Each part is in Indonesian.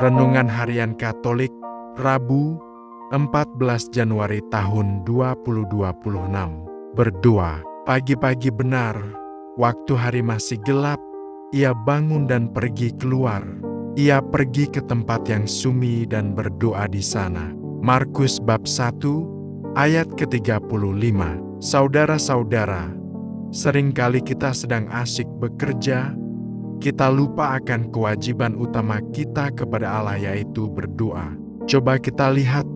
Renungan Harian Katolik, Rabu, 14 Januari tahun 2026. Berdoa. Pagi-pagi benar, waktu hari masih gelap, ia bangun dan pergi keluar. Ia pergi ke tempat yang sunyi dan berdoa di sana. Markus bab 1, ayat ke-35. Saudara-saudara, seringkali kita sedang asyik bekerja, kita lupa akan kewajiban utama kita kepada Allah, yaitu berdoa. Coba kita lihat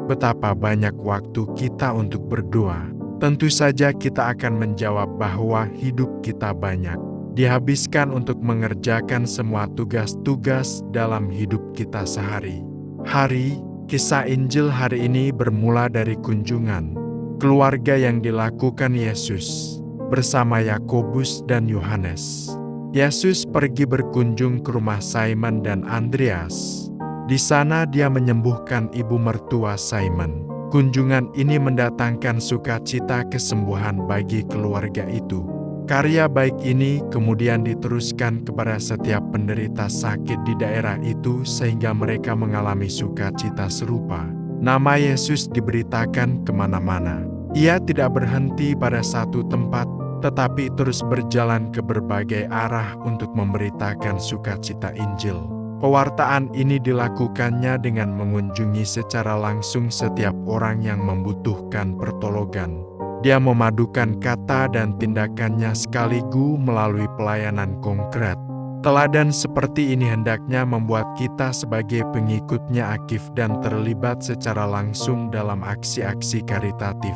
betapa banyak waktu kita untuk berdoa. Tentu saja kita akan menjawab bahwa hidup kita banyak dihabiskan untuk mengerjakan semua tugas-tugas dalam hidup kita sehari-hari. Kisah Injil hari ini bermula dari kunjungan keluarga yang dilakukan Yesus bersama Yakobus dan Yohanes. Yesus pergi berkunjung ke rumah Simon dan Andreas. Di sana dia menyembuhkan ibu mertua Simon. Kunjungan ini mendatangkan sukacita kesembuhan bagi keluarga itu. Karya baik ini kemudian diteruskan kepada setiap penderita sakit di daerah itu sehingga mereka mengalami sukacita serupa. Nama Yesus diberitakan kemana-mana. Ia tidak berhenti pada satu tempat, tetapi terus berjalan ke berbagai arah untuk memberitakan sukacita Injil. Pewartaan ini dilakukannya dengan mengunjungi secara langsung setiap orang yang membutuhkan pertolongan. Dia memadukan kata dan tindakannya sekaligus melalui pelayanan konkret. Teladan seperti ini hendaknya membuat kita sebagai pengikutnya aktif dan terlibat secara langsung dalam aksi-aksi karitatif.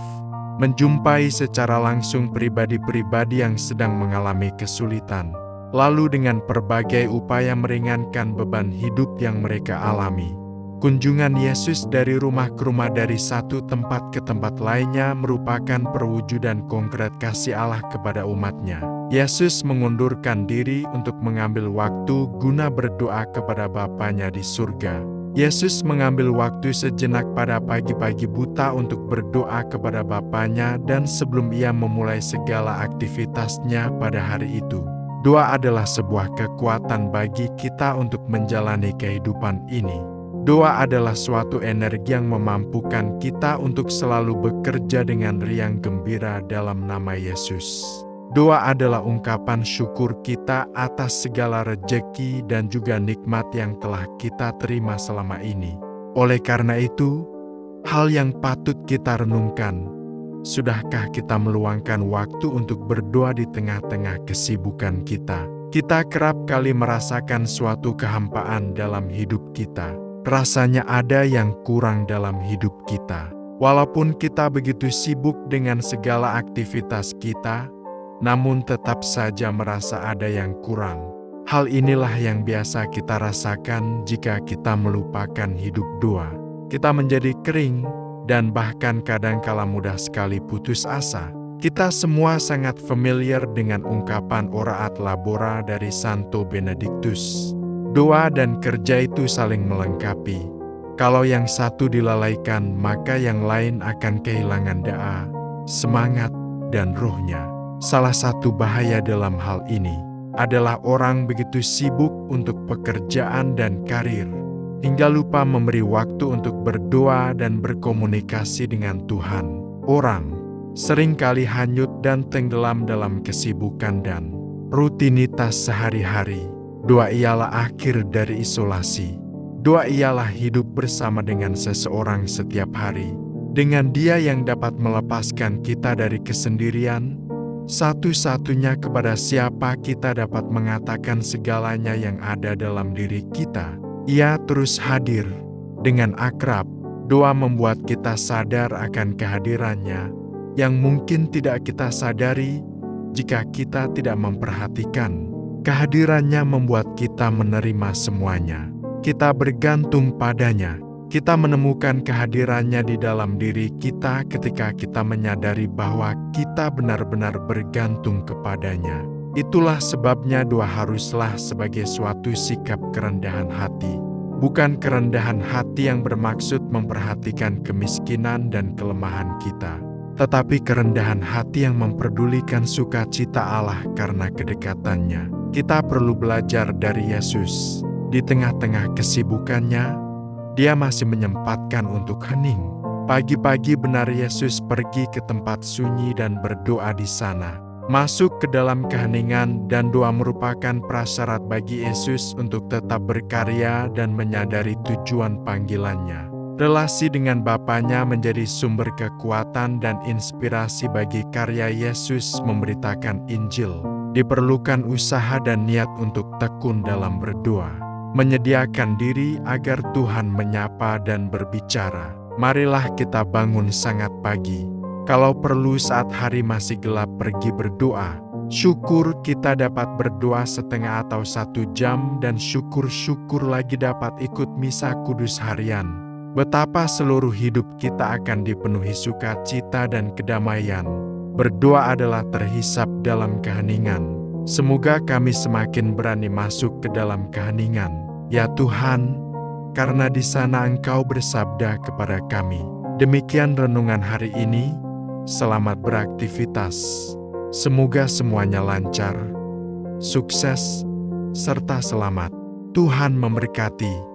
Menjumpai secara langsung pribadi-pribadi yang sedang mengalami kesulitan, lalu dengan berbagai upaya meringankan beban hidup yang mereka alami. Kunjungan Yesus dari rumah ke rumah, dari satu tempat ke tempat lainnya, merupakan perwujudan konkret kasih Allah kepada umatnya. Yesus mengundurkan diri untuk mengambil waktu guna berdoa kepada Bapanya di surga. Yesus mengambil waktu sejenak pada pagi-pagi buta untuk berdoa kepada Bapanya dan sebelum ia memulai segala aktivitasnya pada hari itu. Doa adalah sebuah kekuatan bagi kita untuk menjalani kehidupan ini. Doa adalah suatu energi yang memampukan kita untuk selalu bekerja dengan riang gembira dalam nama Yesus. Doa adalah ungkapan syukur kita atas segala rejeki dan juga nikmat yang telah kita terima selama ini. Oleh karena itu, hal yang patut kita renungkan, sudahkah kita meluangkan waktu untuk berdoa di tengah-tengah kesibukan kita? Kita kerap kali merasakan suatu kehampaan dalam hidup kita. Rasanya ada yang kurang dalam hidup kita. Walaupun kita begitu sibuk dengan segala aktivitas kita, namun tetap saja merasa ada yang kurang. Hal inilah yang biasa kita rasakan jika kita melupakan hidup doa. Kita menjadi kering dan bahkan kadangkala mudah sekali putus asa. Kita semua sangat familiar dengan ungkapan ora et labora dari Santo Benedictus. Doa dan kerja itu saling melengkapi. Kalau yang satu dilalaikan, maka yang lain akan kehilangan daya, semangat, dan rohnya. Salah satu bahaya dalam hal ini adalah orang begitu sibuk untuk pekerjaan dan karir, hingga lupa memberi waktu untuk berdoa dan berkomunikasi dengan Tuhan. Orang seringkali hanyut dan tenggelam dalam kesibukan dan rutinitas sehari-hari. Doa ialah akhir dari isolasi. Doa ialah hidup bersama dengan seseorang setiap hari. Dengan Dia yang dapat melepaskan kita dari kesendirian, satu-satunya kepada siapa kita dapat mengatakan segalanya yang ada dalam diri kita. Ia terus hadir dengan akrab. Doa membuat kita sadar akan kehadirannya yang mungkin tidak kita sadari jika kita tidak memperhatikan. Kehadirannya membuat kita menerima semuanya. Kita bergantung padanya. Kita menemukan kehadirannya di dalam diri kita ketika kita menyadari bahwa kita benar-benar bergantung kepadanya. Itulah sebabnya doa haruslah sebagai suatu sikap kerendahan hati. Bukan kerendahan hati yang bermaksud memperhatikan kemiskinan dan kelemahan kita, tetapi kerendahan hati yang memperdulikan sukacita Allah karena kedekatannya. Kita perlu belajar dari Yesus. Di tengah-tengah kesibukannya, dia masih menyempatkan untuk hening. Pagi-pagi benar Yesus pergi ke tempat sunyi dan berdoa di sana. Masuk ke dalam keheningan dan doa merupakan prasyarat bagi Yesus untuk tetap berkarya dan menyadari tujuan panggilannya. Relasi dengan Bapanya menjadi sumber kekuatan dan inspirasi bagi karya Yesus memberitakan Injil. Diperlukan usaha dan niat untuk tekun dalam berdoa, menyediakan diri agar Tuhan menyapa dan berbicara. Marilah kita bangun sangat pagi. Kalau perlu saat hari masih gelap pergi berdoa. Syukur kita dapat berdoa setengah atau 1 jam dan syukur-syukur lagi dapat ikut misa kudus harian. Betapa seluruh hidup kita akan dipenuhi sukacita dan kedamaian. Berdoa adalah terhisap dalam keheningan. Semoga kami semakin berani masuk ke dalam keheningan. Ya Tuhan, karena di sana Engkau bersabda kepada kami. Demikian renungan hari ini. Selamat beraktivitas. Semoga semuanya lancar, sukses, serta selamat. Tuhan memberkati.